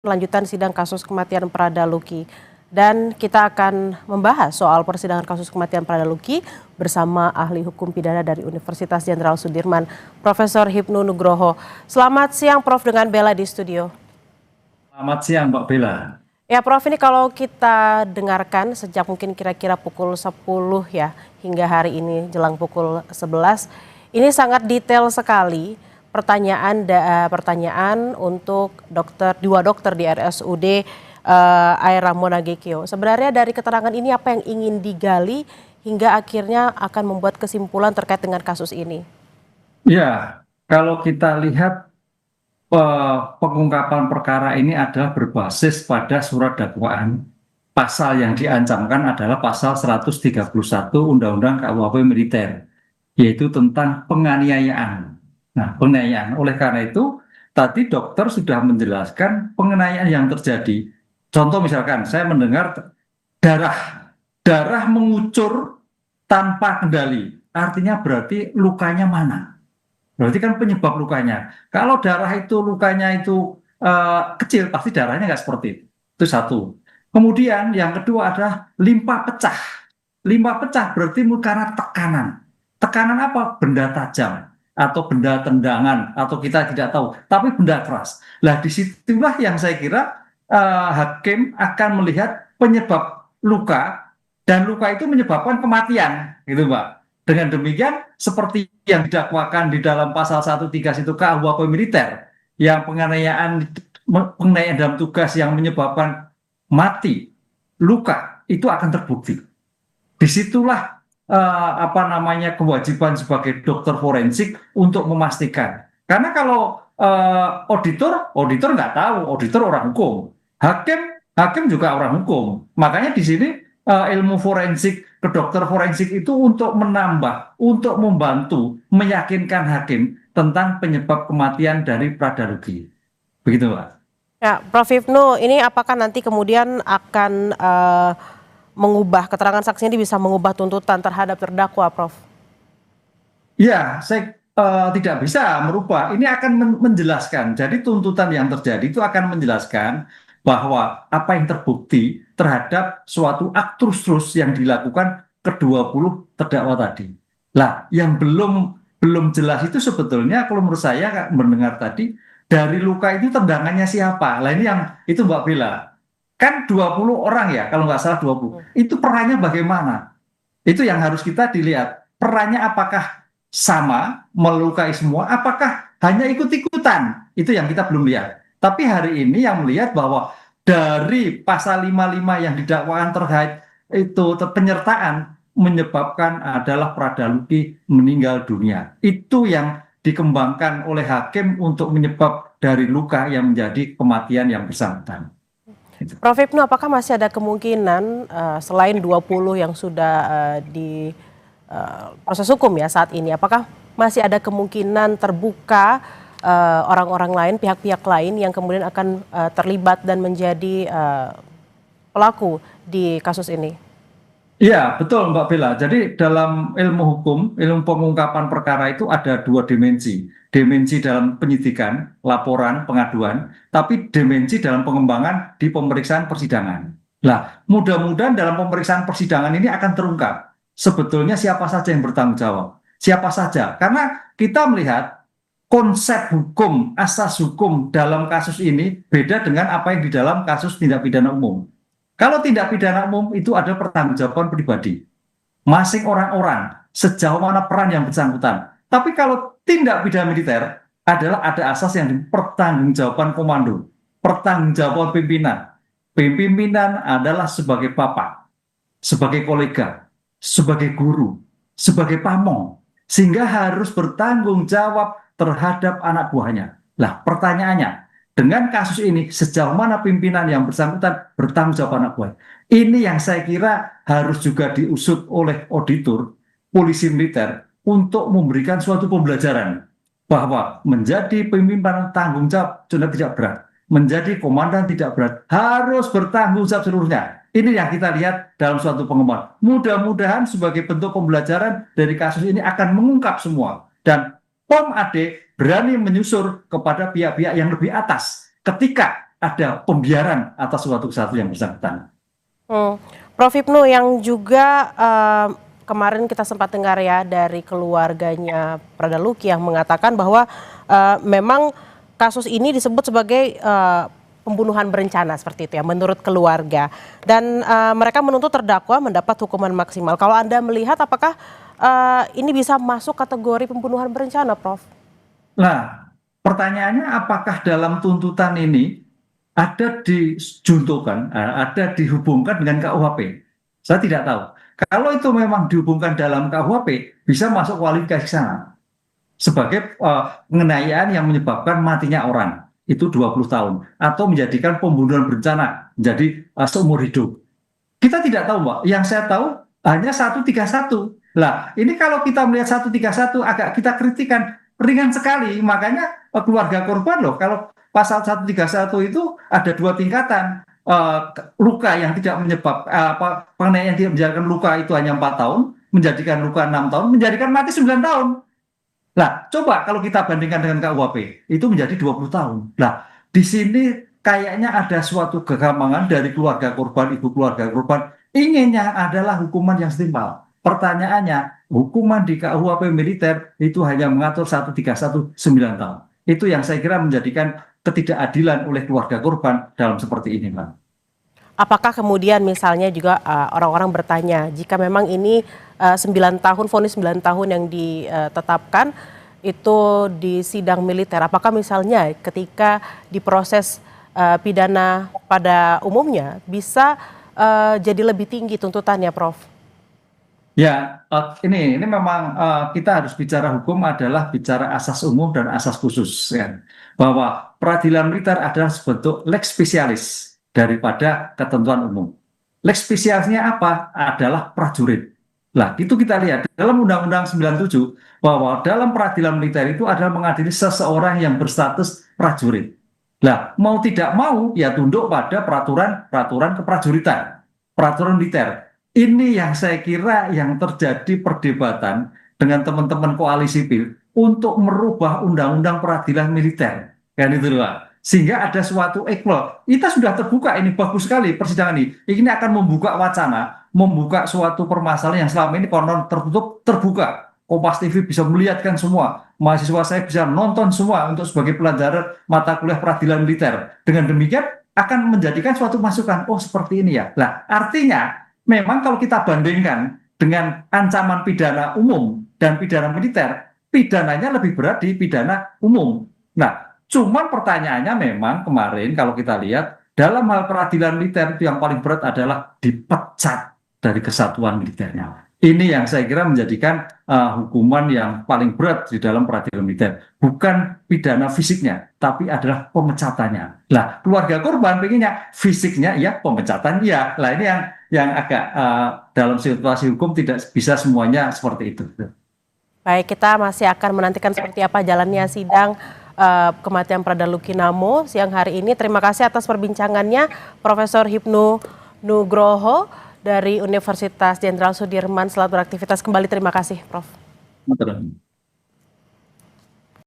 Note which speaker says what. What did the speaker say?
Speaker 1: Lanjutan sidang kasus kematian Prada Luki. Dan kita akan membahas soal persidangan kasus kematian Prada Luki bersama ahli hukum pidana dari Universitas Jenderal Sudirman, Profesor Hipnu Nugroho. Selamat siang Prof, dengan Bella di studio.
Speaker 2: Selamat siang Mbak Bella.
Speaker 1: Ya Prof, ini kalau kita dengarkan sejak mungkin kira-kira pukul 10 ya hingga hari ini jelang pukul 11, ini sangat detail sekali pertanyaan untuk dua dokter di RSUD Air Ramona Gekio. Sebenarnya dari keterangan ini apa yang ingin digali hingga akhirnya akan membuat kesimpulan terkait dengan kasus ini?
Speaker 2: Ya, kalau kita lihat pengungkapan perkara ini adalah berbasis pada surat dakwaan. Pasal yang diancamkan adalah pasal 131 Undang-Undang KUHP Militer, yaitu tentang penganiayaan. Nah, penganiayaan. Oleh karena itu, tadi dokter sudah menjelaskan penganiayaan yang terjadi. Contoh misalkan, saya mendengar darah mengucur tanpa kendali. Artinya berarti lukanya mana? Berarti kan penyebab lukanya. Kalau darah itu lukanya itu kecil, pasti darahnya nggak seperti itu. Itu satu. Kemudian yang kedua adalah limpa pecah. Limpa pecah berarti karena tekanan. Tekanan apa? Benda tajam atau benda tendangan atau kita tidak tahu. Tapi benda keras. Lah disitulah yang saya kira hakim akan melihat penyebab luka dan luka itu menyebabkan kematian, gitu Mbak. Dengan demikian, seperti yang didakwakan di dalam pasal 131 KUHP Militer, yang penganiayaan dalam tugas yang menyebabkan mati, luka, itu akan terbukti. Disitulah kewajiban sebagai dokter forensik untuk memastikan. Karena kalau auditor nggak tahu, auditor orang hukum, hakim juga orang hukum. Makanya di sini ilmu forensik, ke dokter forensik itu untuk menambah, untuk membantu, meyakinkan hakim tentang penyebab kematian dari Prada Luki. Begitu, Pak.
Speaker 1: Ya, Prof Hipnu, ini apakah nanti kemudian akan mengubah keterangan saksi ini, bisa mengubah tuntutan terhadap terdakwa, Prof?
Speaker 2: Ya, saya tidak bisa merubah. Ini akan menjelaskan. Jadi tuntutan yang terjadi itu akan menjelaskan bahwa apa yang terbukti terhadap suatu aktus yang dilakukan ke-20 terdakwa tadi. Lah, yang belum jelas itu sebetulnya kalau menurut saya mendengar tadi dari luka itu tendangannya siapa. Lah ini yang itu Mbak Bella. Kan 20 orang ya, kalau nggak salah 20. Itu perannya bagaimana? Itu yang harus kita dilihat. Perannya apakah sama, melukai semua, apakah hanya ikut-ikutan? Itu yang kita belum lihat. Tapi hari ini yang melihat bahwa dari pasal 55 yang didakwakan terkait itu penyertaan menyebabkan adalah Prada Luki meninggal dunia. Itu yang dikembangkan oleh hakim untuk menyebab dari luka yang menjadi kematian yang bersangkutan.
Speaker 1: Prof Hipnu, apakah masih ada kemungkinan selain 20 yang sudah di proses hukum ya saat ini, apakah masih ada kemungkinan terbuka orang-orang lain, pihak-pihak lain yang kemudian akan terlibat dan menjadi pelaku di kasus ini?
Speaker 2: Iya, betul Mbak Bella. Jadi dalam ilmu hukum, ilmu pengungkapan perkara itu ada dua dimensi. Dimensi dalam penyidikan, laporan, pengaduan, tapi dimensi dalam pengembangan di pemeriksaan persidangan. Nah, mudah-mudahan dalam pemeriksaan persidangan ini akan terungkap sebetulnya siapa saja yang bertanggung jawab. Siapa saja. Karena kita melihat konsep hukum, asas hukum dalam kasus ini beda dengan apa yang di dalam kasus tindak pidana umum. Kalau tindak pidana umum itu ada pertanggungjawaban pribadi, masing orang-orang sejauh mana peran yang bersangkutan. Tapi kalau tindak pidana militer adalah ada asas yang pertanggungjawaban komando, pertanggungjawaban pimpinan. Pimpinan adalah sebagai bapak, sebagai kolega, sebagai guru, sebagai pamong, sehingga harus bertanggung jawab terhadap anak buahnya. Lah, pertanyaannya, dengan kasus ini sejauh mana pimpinan yang bersangkutan bertanggung jawab anak buah? Ini yang saya kira harus juga diusut oleh auditor polisi militer untuk memberikan suatu pembelajaran bahwa menjadi pimpinan tanggung jawab sudah tidak berat, menjadi komandan tidak berat, harus bertanggung jawab seluruhnya. Ini yang kita lihat dalam suatu pengembangan. Mudah-mudahan sebagai bentuk pembelajaran dari kasus ini akan mengungkap semua dan POM AD berani menyusur kepada pihak-pihak yang lebih atas ketika ada pembiaran atas suatu kesatuan yang bersangkutan.
Speaker 1: Prof. Hipnu, yang juga kemarin kita sempat dengar ya dari keluarganya Prada Luki yang mengatakan bahwa memang kasus ini disebut sebagai pembunuhan berencana seperti itu ya menurut keluarga, dan mereka menuntut terdakwa mendapat hukuman maksimal. Kalau Anda melihat apakah ini bisa masuk kategori pembunuhan berencana, Prof?
Speaker 2: Nah, pertanyaannya apakah dalam tuntutan ini ada dijuntukan, ada dihubungkan dengan KUHP? Saya tidak tahu. Kalau itu memang dihubungkan dalam KUHP, bisa masuk kualifikasi sana sebagai penganiayaan yang menyebabkan matinya orang, itu 20 tahun, atau menjadikan pembunuhan berencana menjadi seumur hidup. Kita tidak tahu, Mbak. Yang saya tahu hanya 131. Lah, ini kalau kita melihat 131 agak kita kritikan ringan sekali. Makanya keluarga korban loh, kalau pasal 131 itu ada dua tingkatan. Luka yang tidak menyebab penganiayaan yang tidak menjadikan luka itu hanya 4 tahun, menjadikan luka 6 tahun, menjadikan mati 9 tahun. Nah, coba kalau kita bandingkan dengan KUHP, itu menjadi 20 tahun. Nah, di sini kayaknya ada suatu kegamangan dari keluarga korban, ibu keluarga korban, inginnya adalah hukuman yang setimpal. Pertanyaannya, hukuman di KUHP militer itu hanya mengatur 131 9 tahun. Itu yang saya kira menjadikan ketidakadilan oleh keluarga korban dalam seperti ini, Pak.
Speaker 1: Apakah kemudian misalnya juga orang-orang bertanya, jika memang ini 9 tahun, vonis 9 tahun yang ditetapkan itu di sidang militer, apakah misalnya ketika diproses pidana pada umumnya bisa jadi lebih tinggi tuntutannya, Prof?
Speaker 2: Ya, ini memang kita harus bicara hukum adalah bicara asas umum dan asas khusus, kan. Bahwa peradilan militer adalah sebentuk lex specialis daripada ketentuan umum. Lex spesialisnya apa? Adalah prajurit. Nah, itu kita lihat dalam Undang-Undang 97 bahwa dalam peradilan militer itu adalah mengadili seseorang yang berstatus prajurit. Nah, mau tidak mau ya tunduk pada peraturan keprajuritan, peraturan militer. Ini yang saya kira yang terjadi perdebatan dengan teman-teman koalisi sipil untuk merubah undang-undang peradilan militer. Kan itu loh. Sehingga ada suatu equal. Kita sudah terbuka, ini bagus sekali persidangan ini. Ini akan membuka wacana, membuka suatu permasalahan yang selama ini konon tertutup, terbuka. Kompas TV bisa melihatkan semua. Mahasiswa saya bisa nonton semua untuk sebagai pelajaran mata kuliah peradilan militer. Dengan demikian akan menjadikan suatu masukan. Oh, seperti ini ya. Nah, artinya memang kalau kita bandingkan dengan ancaman pidana umum dan pidana militer, pidananya lebih berat di pidana umum. Nah, cuman pertanyaannya memang kemarin kalau kita lihat dalam hal peradilan militer itu yang paling berat adalah dipecat dari kesatuan militernya. Ini yang saya kira menjadikan hukuman yang paling berat di dalam peradilan militer. Bukan pidana fisiknya, tapi adalah pemecatannya. Lah, keluarga korban pengennya fisiknya ya, pemecatan ya. Lah, ini yang agak dalam situasi hukum tidak bisa semuanya seperti itu.
Speaker 1: Baik, kita masih akan menantikan seperti apa jalannya sidang kematian Prada Luki Namo siang hari ini. Terima kasih atas perbincangannya, Profesor Hipnu Nugroho dari Universitas Jenderal Sudirman. Selamat beraktivitas kembali. Terima kasih, Prof.
Speaker 2: Betul.